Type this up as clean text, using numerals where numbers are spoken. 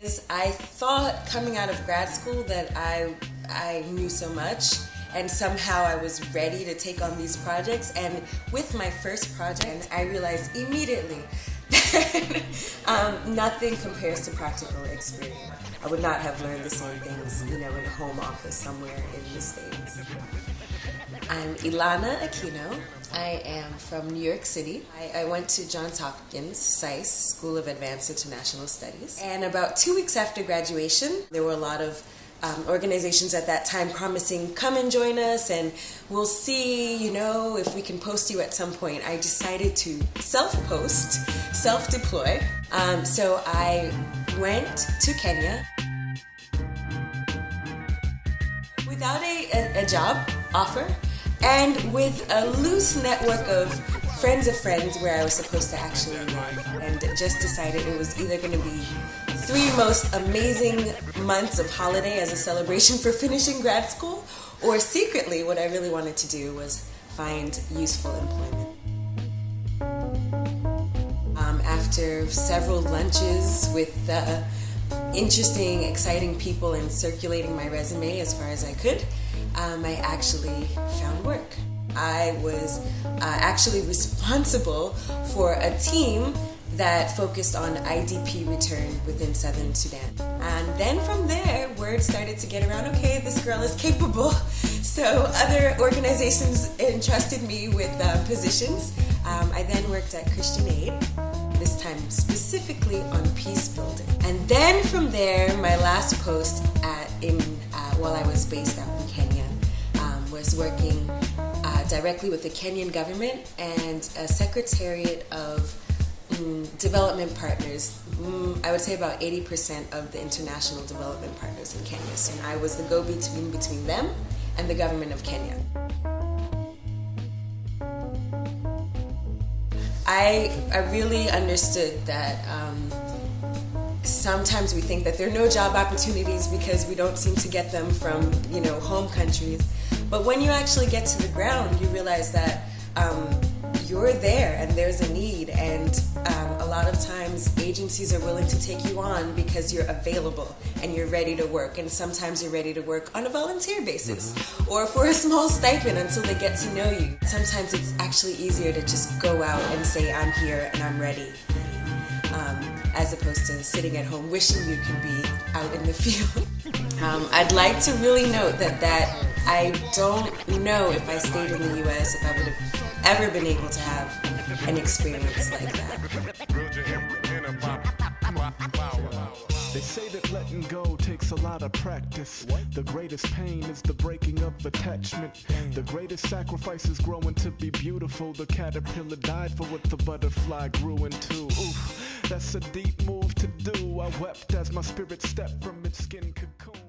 I thought coming out of grad school that I knew so much, and somehow I was ready to take on these projects. And with my first project, I realized immediately that nothing compares to practical experience. I would not have learned the same things, in a home office somewhere in the States. I'm Elana Aquino. I am from New York City. I went to Johns Hopkins, SAIS, School of Advanced International Studies. And about 2 weeks after graduation, there were a lot of organizations at that time promising, come and join us and we'll see, if we can post you at some point. I decided to self-post, self-deploy. So I went to Kenya without a job offer and with a loose network of friends where I was supposed to actually live, and just decided it was either going to be 3 most amazing months of holiday as a celebration for finishing grad school, or secretly what I really wanted to do was find useful employment. After several lunches with interesting, exciting people and circulating my resume as far as I could, I actually found work. I was actually responsible for a team that focused on IDP return within Southern Sudan. And then from there, word started to get around, okay, this girl is capable. So other organizations entrusted me with positions. I then worked at Christian Aid, this time specifically on peace building. And then from there, my last post while I was based out in Kenya was working directly with the Kenyan government and a secretariat of development partners. I would say about 80% of the international development partners in Kenya. So I was the go-between between them and the government of Kenya. I really understood that sometimes we think that there are no job opportunities because we don't seem to get them from, home countries. But when you actually get to the ground, you realize that you're there and there's a need, and a lot of times agencies are willing to take you on because you're available and you're ready to work, and sometimes you're ready to work on a volunteer basis or for a small stipend until they get to know you. Sometimes it's actually easier to just go out and say, I'm here and I'm ready, as opposed to sitting at home wishing you could be out in the field. I'd like to really note that I don't know if I stayed in the US if I would have ever been able to have an experience like that. They say that letting go takes a lot of practice. The greatest pain is the breaking of attachment. The greatest sacrifice is growing to be beautiful. The caterpillar died for what the butterfly grew into. Oof, that's a deep move to do. I wept as my spirit stepped from its skin cocoon.